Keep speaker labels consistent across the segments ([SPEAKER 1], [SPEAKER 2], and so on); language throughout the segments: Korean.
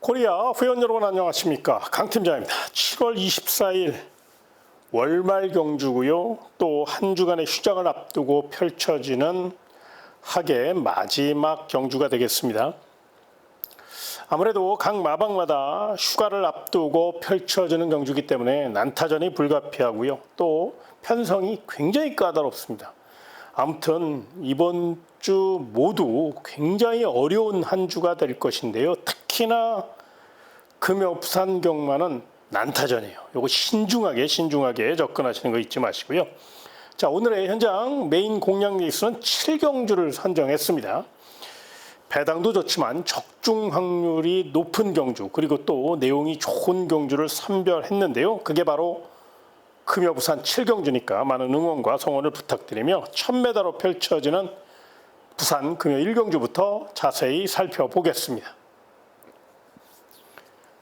[SPEAKER 1] 코리아 회원 여러분 안녕하십니까, 강팀장입니다. 7월 24일 월말 경주고요. 또 한 주간의 휴장을 앞두고 펼쳐지는 학의 마지막 경주가 되겠습니다. 아무래도 각 마방마다 휴가를 앞두고 펼쳐지는 경주이기 때문에 난타전이 불가피하고요. 또 편성이 굉장히 까다롭습니다. 아무튼 이번 주 모두 굉장히 어려운 한 주가 될 것인데요. 특히나 금요 부산 경마는 난타전이에요. 요거 신중하게 접근하시는 거 잊지 마시고요. 자, 오늘의 현장 메인 공략 레이스는 7경주를 선정했습니다. 배당도 좋지만 적중 확률이 높은 경주, 그리고 또 내용이 좋은 경주를 선별했는데요. 그게 바로 금요 부산 7경주니까 많은 응원과 성원을 부탁드리며 1000m로 펼쳐지는 부산 금요 1경주부터 자세히 살펴보겠습니다.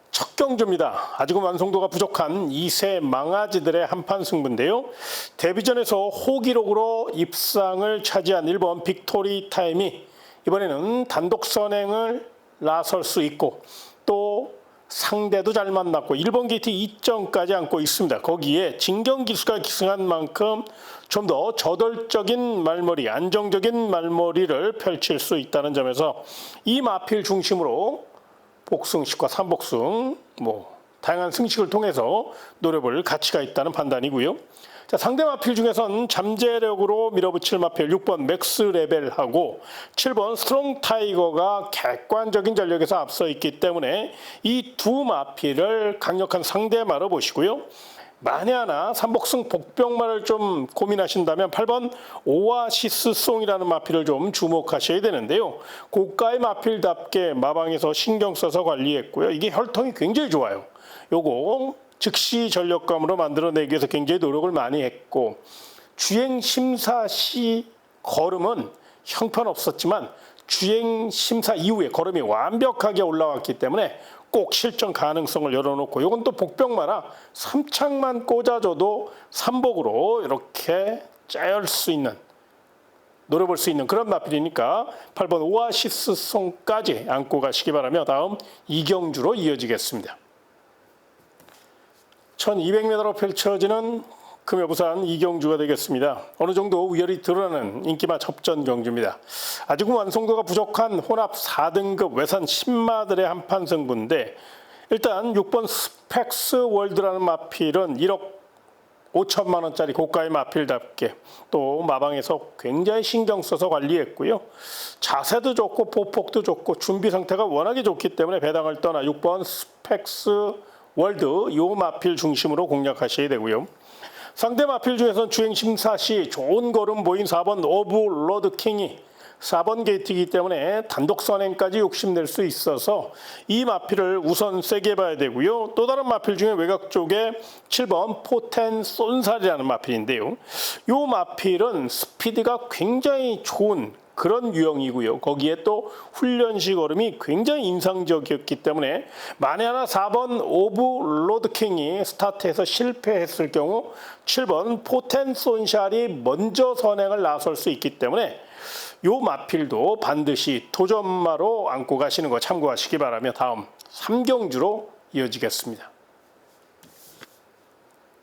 [SPEAKER 1] 첫 경주입니다. 아직은 완성도가 부족한 2세 망아지들의 한판 승부인데요. 데뷔전에서 호기록으로 입상을 차지한 1번 빅토리 타임이 이번에는 단독 선행을 나설 수 있고, 또 상대도 잘 만났고 1번 게이트 2점까지 안고 있습니다. 거기에 진경기수가 기승한 만큼 좀 더 저돌적인 말머리, 안정적인 말머리를 펼칠 수 있다는 점에서 이 마필 중심으로 복승식과 삼복승, 다양한 승식을 통해서 노려볼 가치가 있다는 판단이고요. 자, 상대 마필 중에선 잠재력으로 밀어붙일 마필 6번 맥스 레벨하고 7번 스트롱 타이거가 객관적인 전력에서 앞서 있기 때문에 이 두 마필을 강력한 상대마로 보시고요. 만에 하나 삼복승 복병마를 좀 고민하신다면 8번 오아시스 송이라는 마필을 좀 주목하셔야 되는데요. 고가의 마필답게 마방에서 신경 써서 관리했고요. 이게 혈통이 굉장히 좋아요. 요거 즉시 전력감으로 만들어내기 위해서 굉장히 노력을 많이 했고, 주행 심사 시 걸음은 형편없었지만 주행 심사 이후에 걸음이 완벽하게 올라왔기 때문에 꼭 실전 가능성을 열어놓고, 이건 또 복병마라 3착만 꽂아줘도 삼복으로 이렇게 짜열 수 있는, 노려볼 수 있는 그런 마필이니까 8번 오아시스 송까지 안고 가시기 바라며 다음 이경주로 이어지겠습니다. 1200m로 펼쳐지는 금요 부산 이경주가 되겠습니다. 어느 정도 우열이 드러나는 인기마 접전 경주입니다. 아직은 완성도가 부족한 혼합 4등급 외산 10마들의 한판 승부인데, 일단 6번 스펙스 월드라는 마필은 1억 5천만 원짜리 고가의 마필답게 또 마방에서 굉장히 신경 써서 관리했고요. 자세도 좋고 보폭도 좋고 준비 상태가 워낙에 좋기 때문에 배당을 떠나 6번 스펙스 월드 요 마필 중심으로 공략하셔야 되고요. 상대 마필 중에서는 주행 심사 시 좋은 걸음 보인 4번 오브로드 킹이 4번 게이트이기 때문에 단독 선행까지 욕심낼 수 있어서 이 마필을 우선 세게 봐야 되고요. 또 다른 마필 중에 외곽 쪽에 7번 포텐 쏜살이라는 마필인데요. 이 마필은 스피드가 굉장히 좋은 그런 유형이고요. 거기에 또 훈련식 걸음이 굉장히 인상적이었기 때문에 만에 하나 4번 오브로드 킹이 스타트에서 실패했을 경우 7번 포텐 쏜샬이 먼저 선행을 나설 수 있기 때문에 요 마필도 반드시 도전마로 안고 가시는 거 참고하시기 바라며 다음 3경주로 이어지겠습니다.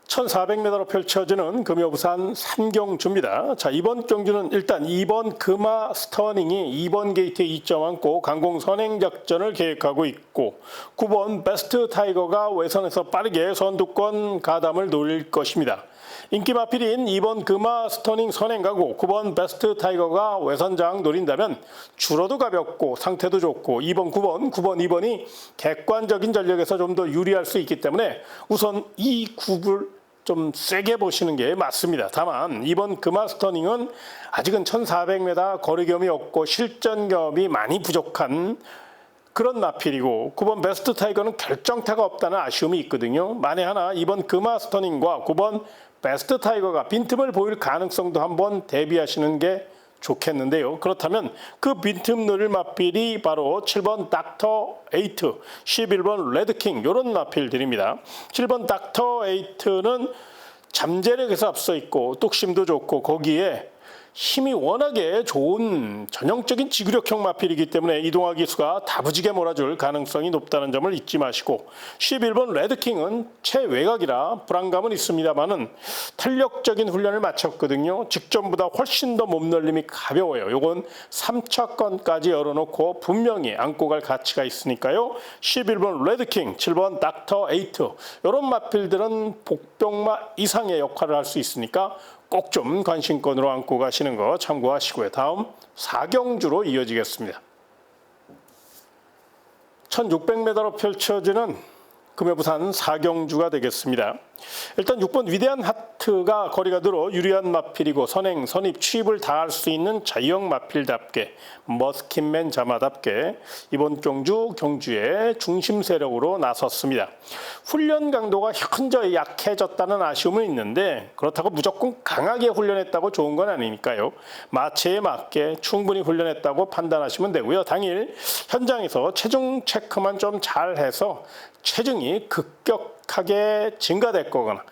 [SPEAKER 1] 1400m로 펼쳐지는 금요 부산 3경주입니다. 자, 이번 경주는 일단 2번 금화 스터닝이 2번 게이트에 2점 안고 강공 선행 작전을 계획하고 있고, 9번 베스트 타이거가 외선에서 빠르게 선두권 가담을 노릴 것입니다. 인기 마필인 2번 금화 스터닝 선행가고 9번 베스트 타이거가 외선장 노린다면 줄어도 가볍고 상태도 좋고 2번, 2번이 객관적인 전력에서 좀 더 유리할 수 있기 때문에 우선 이 굽을 좀 세게 보시는 게 맞습니다. 다만 2번 금화 스터닝은 아직은 1400m 거리겸이 없고 실전겸이 많이 부족한 그런 마필이고, 9번 베스트 타이거는 결정타가 없다는 아쉬움이 있거든요. 만에 하나 2번 금화 스터닝과 9번 베스트 타이거가 빈틈을 보일 가능성도 한번 대비하시는 게 좋겠는데요. 그렇다면 그 빈틈 노릴 마필이 바로 7번 닥터 에이트, 11번 레드킹 이런 마필들입니다. 7번 닥터 에이트는 잠재력에서 앞서 있고 뚝심도 좋고 거기에 힘이 워낙에 좋은 전형적인 지구력형 마필이기 때문에 이동화 기수가 다부지게 몰아줄 가능성이 높다는 점을 잊지 마시고 11번 레드킹은 최외곽이라 불안감은 있습니다만은 탄력적인 훈련을 마쳤거든요. 직전보다 훨씬 더 몸놀림이 가벼워요. 요건 3차권까지 열어놓고 분명히 안고 갈 가치가 있으니까요. 11번 레드킹, 7번 닥터 에이트 이런 마필들은 복병마 이상의 역할을 할 수 있으니까 꼭 좀 관심권으로 안고 가시는 거 참고하시고요. 다음 4경주로 이어지겠습니다. 1600m로 펼쳐지는 금요부산 4경주가 되겠습니다. 일단 6번 위대한 하트가 거리가 늘어 유리한 마필이고 선행, 선입, 취입을 다 할 수 있는 자유형 마필답게 머스킨맨 자마답게 이번 경주의 중심 세력으로 나섰습니다. 훈련 강도가 현저히 약해졌다는 아쉬움은 있는데 그렇다고 무조건 강하게 훈련했다고 좋은 건 아니니까요. 마체에 맞게 충분히 훈련했다고 판단하시면 되고요. 당일 현장에서 체중 체크만 좀 잘해서 체중이 급격하게 증가됐거나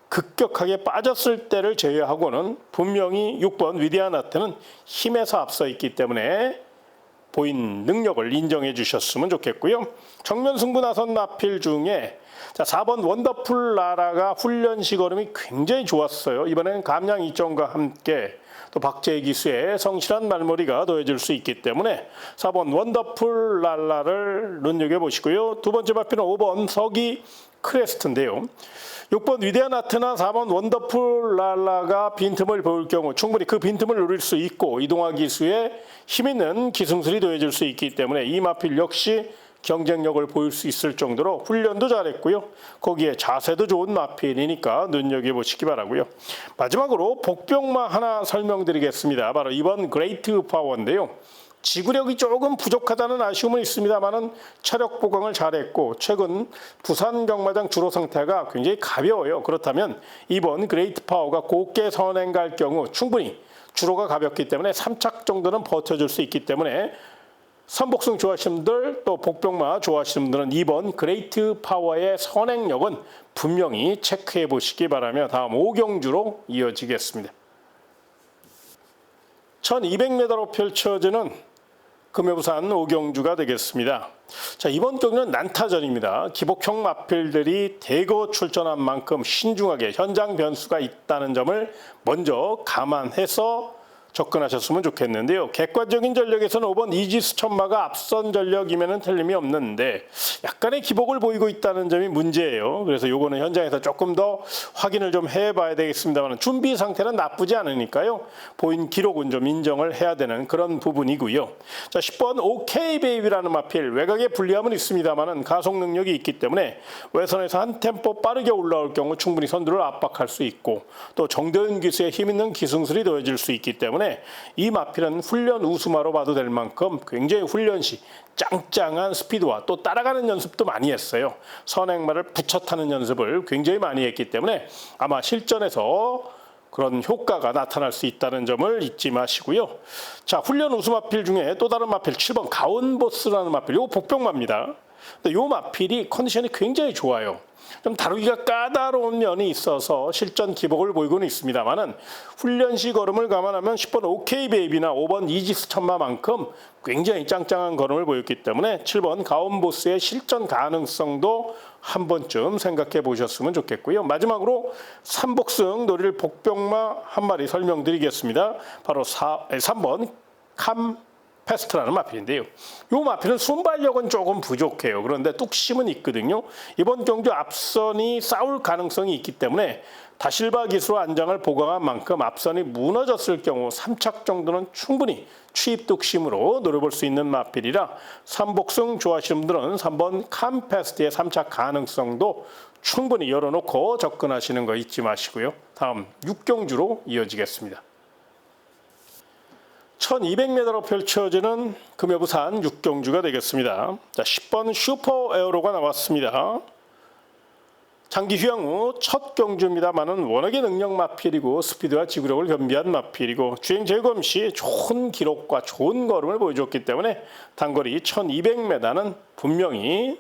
[SPEAKER 1] 급격하게 빠졌을 때를 제외하고는 분명히 6번 위대한 하트는 힘에서 앞서 있기 때문에 보인 능력을 인정해 주셨으면 좋겠고요. 정면 승부 나선 마필 중에 4번 원더풀 라라가 훈련 시걸음이 굉장히 좋았어요. 이번에는 감량 이점과 함께 또 박재희 기수의 성실한 말머리가 더해질 수 있기 때문에 4번 원더풀 랄라를 눈여겨보시고요. 두 번째 마필은 5번 서기 크레스트인데요. 6번 위대한 하트나 4번 원더풀 랄라가 빈틈을 보일 경우 충분히 그 빈틈을 누릴 수 있고 이동화 기수의 힘있는 기승술이 더해질 수 있기 때문에 이 마필 역시 경쟁력을 보일 수 있을 정도로 훈련도 잘했고요. 거기에 자세도 좋은 마필이니까 눈여겨보시기 바라고요. 마지막으로 복병마 하나 설명드리겠습니다. 바로 이번 그레이트 파워인데요. 지구력이 조금 부족하다는 아쉬움은 있습니다만은 체력 보강을 잘했고 최근 부산 경마장 주로 상태가 굉장히 가벼워요. 그렇다면 이번 그레이트 파워가 곱게 선행 갈 경우 충분히 주로가 가볍기 때문에 3착 정도는 버텨줄 수 있기 때문에 선복승 좋아하시는 분들 또 복병마 좋아하시는 분들은 이번 그레이트 파워의 선행력은 분명히 체크해 보시기 바라며 다음 5경주로 이어지겠습니다. 1200m로 펼쳐지는 금요부산 5경주가 되겠습니다. 이번 경기는 난타전입니다. 기복형 마필들이 대거 출전한 만큼 신중하게 현장 변수가 있다는 점을 먼저 감안해서 접근하셨으면 좋겠는데요. 객관적인 전력에서는 5번 이지스 천마가 앞선 전력이면 틀림이 없는데 약간의 기복을 보이고 있다는 점이 문제예요. 그래서 요거는 현장에서 조금 더 확인을 좀 해봐야 되겠습니다만 준비 상태는 나쁘지 않으니까요. 보인 기록은 좀 인정을 해야 되는 그런 부분이고요. 10번 OK 베이비라는 마필 외곽에 불리함은 있습니다만 가속 능력이 있기 때문에 외선에서 한 템포 빠르게 올라올 경우 충분히 선두를 압박할 수 있고 또 정대은 기수의 힘있는 기승술이 더해질 수 있기 때문에 이 마필은 훈련 우수마로 봐도 될 만큼 굉장히 훈련 시 짱짱한 스피드와 또 따라가는 연습도 많이 했어요. 선행마를 붙여 타는 연습을 굉장히 많이 했기 때문에 아마 실전에서 그런 효과가 나타날 수 있다는 점을 잊지 마시고요. 훈련 우수 마필 중에 또 다른 마필 7번 가온보스라는 마필, 이거 복병마입니다. 근데 이 마필이 컨디션이 굉장히 좋아요. 좀 다루기가 까다로운 면이 있어서 실전 기복을 보이고는 있습니다만은 훈련 시 걸음을 감안하면 10번 OK 베이비나 5번 이지스 천마만큼 굉장히 짱짱한 걸음을 보였기 때문에 7번 가온보스의 실전 가능성도 한 번쯤 생각해 보셨으면 좋겠고요. 마지막으로 삼복승 노릴 복병마 한 마리 설명드리겠습니다. 바로 3번 페스트라는 마필인데요. 이 마필은 순발력은 조금 부족해요. 그런데 뚝심은 있거든요. 이번 경주 앞선이 싸울 가능성이 있기 때문에 다실바 기수로 안장을 보강한 만큼 앞선이 무너졌을 경우 3착 정도는 충분히 취입 뚝심으로 노려볼 수 있는 마필이라 삼복승 좋아하시는 분들은 3번 캄페스트의 3착 가능성도 충분히 열어놓고 접근하시는 거 잊지 마시고요. 다음 6경주로 이어지겠습니다. 1200m로 펼쳐지는 금요부산 6경주가 되겠습니다. 10번 슈퍼 에어로가 나왔습니다. 장기 휴양 후 첫 경주입니다만은 워낙에 능력 마필이고 스피드와 지구력을 겸비한 마필이고 주행 재검 시 좋은 기록과 좋은 걸음을 보여줬기 때문에 단거리 1200m는 분명히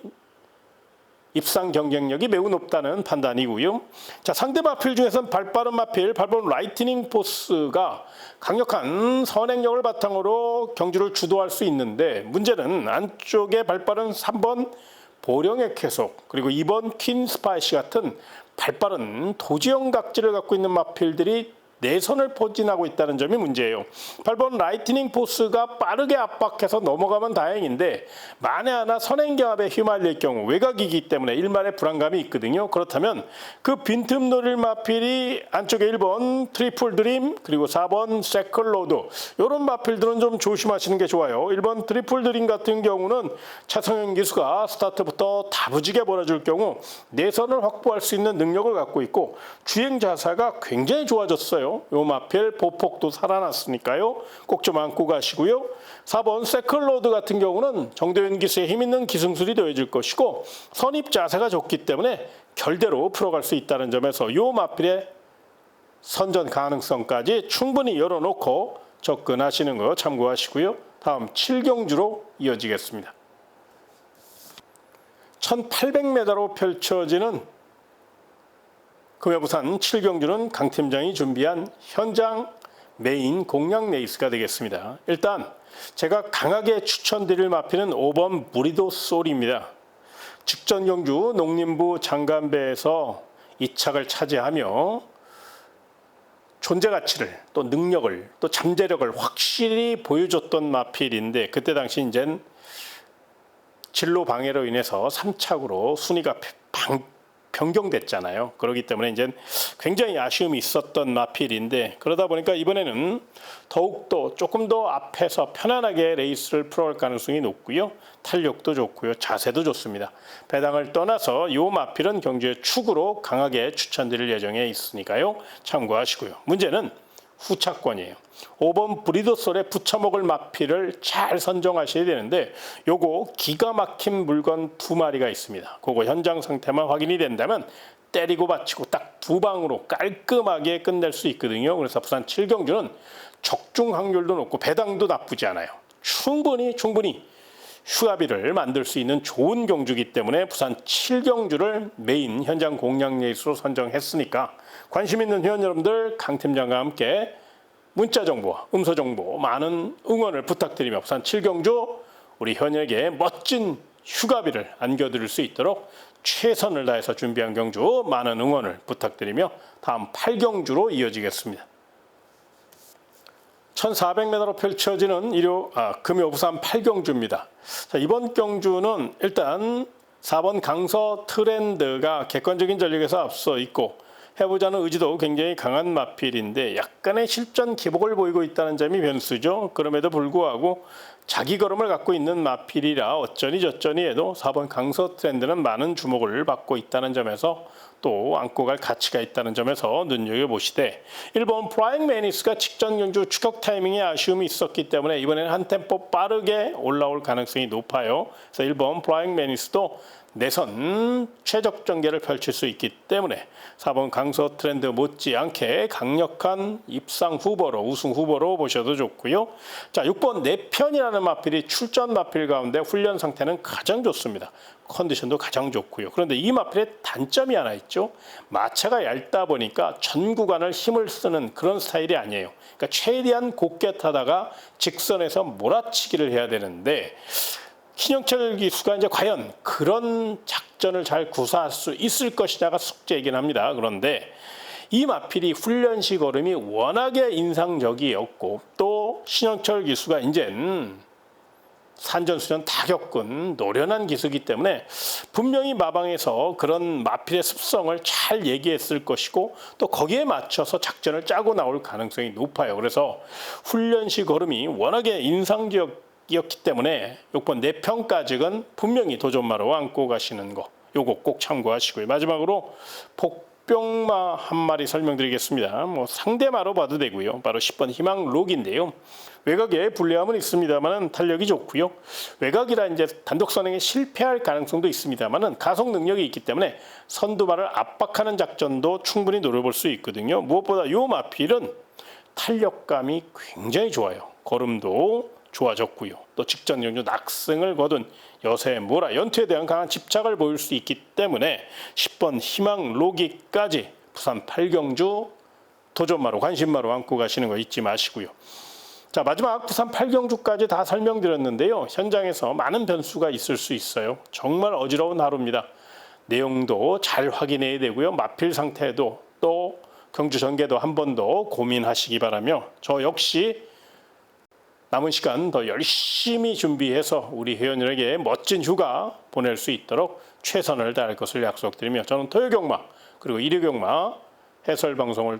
[SPEAKER 1] 입상 경쟁력이 매우 높다는 판단이고요. 자, 상대 마필 중에서는 발빠른 마필, 발본 라이트닝 포스가 강력한 선행력을 바탕으로 경주를 주도할 수 있는데, 문제는 안쪽에 발빠른 3번 보령의 쾌속, 그리고 2번 퀸 스파이시 같은 발빠른 도지형 각질을 갖고 있는 마필들이 내선을 포진하고 있다는 점이 문제예요. 8번 라이트닝 포스가 빠르게 압박해서 넘어가면 다행인데, 만에 하나 선행경합에 휘말릴 경우 외곽이기 때문에 일말의 불안감이 있거든요. 그렇다면 그 빈틈 노릴 마필이 안쪽에 1번 트리플 드림, 그리고 4번 세클로드, 이런 마필들은 좀 조심하시는 게 좋아요. 1번 트리플 드림 같은 경우는 차성현 기수가 스타트부터 다부지게 몰아줄 경우 내선을 확보할 수 있는 능력을 갖고 있고, 주행 자세가 굉장히 좋아졌어요. 요 마필 보폭도 살아났으니까요. 꼭 좀 안고 가시고요. 4번 세클로드 같은 경우는 정도현 기수의 힘있는 기승술이 더해질 것이고, 선입 자세가 좋기 때문에 결대로 풀어갈 수 있다는 점에서 요 마필의 선전 가능성까지 충분히 열어놓고 접근하시는 거 참고하시고요. 다음 7경주로 이어지겠습니다. 1800m로 펼쳐지는 금여부산 7경주는 강 팀장이 준비한 현장 메인 공략 레이스가 되겠습니다. 일단 제가 강하게 추천드릴 마필은 5번 무리도 쏠입니다. 직전 경주 농림부 장간배에서 2착을 차지하며 존재 가치를, 또 능력을, 또 잠재력을 확실히 보여줬던 마필인데, 그때 당시 이젠 진로 방해로 인해서 3착으로 순위가 변경됐잖아요. 그렇기 때문에 이제 굉장히 아쉬움이 있었던 마필인데, 그러다 보니까 이번에는 더욱더 조금 더 앞에서 편안하게 레이스를 풀어갈 가능성이 높고요. 탄력도 좋고요. 자세도 좋습니다. 배당을 떠나서 이 마필은 경주의 축으로 강하게 추천드릴 예정에 있으니까요. 참고하시고요. 문제는 후차권이에요. 5번 브리더솔에 붙여먹을 마필을 잘 선정하셔야 되는데, 요거 기가 막힌 물건 2마리가 있습니다. 그거 현장 상태만 확인이 된다면 때리고 받치고 딱 2방으로 깔끔하게 끝낼 수 있거든요. 그래서 부산 7경주는 적중 확률도 높고 배당도 나쁘지 않아요. 충분히 휴가비를 만들 수 있는 좋은 경주이기 때문에 부산 7경주를 메인 현장 공략 레이스로 선정했으니까, 관심 있는 회원 여러분들 강 팀장과 함께 문자 정보와 음소 정보 많은 응원을 부탁드리며 부산 7경주 우리 현역에게 멋진 휴가비를 안겨드릴 수 있도록 최선을 다해서 준비한 경주 많은 응원을 부탁드리며 다음 8경주로 이어지겠습니다. 1400m로 펼쳐지는 금요 부산 8경주입니다. 자, 이번 경주는 일단 4번 강서 트렌드가 객관적인 전력에서 앞서 있고, 해보자는 의지도 굉장히 강한 마필인데 약간의 실전 기복을 보이고 있다는 점이 변수죠. 그럼에도 불구하고 자기 걸음을 갖고 있는 마필이라 어쩌니 저쩌니 해도 4번 강서 트렌드는 많은 주목을 받고 있다는 점에서, 또 안고 갈 가치가 있다는 점에서 눈여겨보시되, 1번 플라잉 매니스가 직전 경주 추격 타이밍에 아쉬움이 있었기 때문에 이번에는 한 템포 빠르게 올라올 가능성이 높아요. 그래서 1번 플라잉 매니스도 내선 최적 전개를 펼칠 수 있기 때문에 4번 강서 트렌드 못지않게 강력한 입상 후보로, 우승 후보로 보셔도 좋고요. 자, 6번 내편이라는 마필이 출전 마필 가운데 훈련 상태는 가장 좋습니다. 컨디션도 가장 좋고요. 그런데 이 마필의 단점이 하나 있죠. 마차가 얇다 보니까 전 구간을 힘을 쓰는 그런 스타일이 아니에요. 그러니까 최대한 곱게 타다가 직선에서 몰아치기를 해야 되는데, 신영철 기수가 이제 과연 그런 작전을 잘 구사할 수 있을 것이냐가 숙제이긴 합니다. 그런데 이 마필이 훈련시 걸음이 워낙에 인상적이었고, 또 신영철 기수가 이젠 산전수전 다 겪은 노련한 기수이기 때문에 분명히 마방에서 그런 마필의 습성을 잘 얘기했을 것이고, 또 거기에 맞춰서 작전을 짜고 나올 가능성이 높아요. 그래서 훈련시 걸음이 워낙에 인상적이었기 때문에 6번 내평까지는 분명히 도전마로 안고 가시는 거, 요거 꼭 참고하시고요. 마지막으로 복병마 한 마리 설명드리겠습니다. 상대마로 봐도 되고요. 바로 10번 희망록인데요. 외곽에 불리함은 있습니다만 탄력이 좋고요. 외곽이라 이제 단독 선행에 실패할 가능성도 있습니다만 가속 능력이 있기 때문에 선두마를 압박하는 작전도 충분히 노려볼 수 있거든요. 무엇보다 이 마필은 탄력감이 굉장히 좋아요. 걸음도 좋아졌고요. 또 직전 연주 낙승을 거둔 여세 모라 연투에 대한 강한 집착을 보일 수 있기 때문에 10번 희망 로기까지 부산 8경주 도전마로 관심마로 안고 가시는 거 잊지 마시고요. 자, 마지막 부산 8경주까지 다 설명드렸는데요. 현장에서 많은 변수가 있을 수 있어요. 정말 어지러운 하루입니다. 내용도 잘 확인해야 되고요. 마필 상태도 또 경주 전개도 한 번 더 고민하시기 바라며 저 역시 남은 시간 더 열심히 준비해서 우리 회원들에게 멋진 휴가 보낼 수 있도록 최선을 다할 것을 약속드리며 저는 토요경마 그리고 일요경마 해설 방송을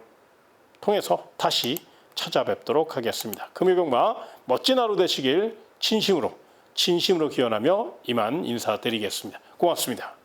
[SPEAKER 1] 통해서 다시 찾아뵙도록 하겠습니다. 금요경마 멋진 하루 되시길 진심으로 기원하며 이만 인사드리겠습니다. 고맙습니다.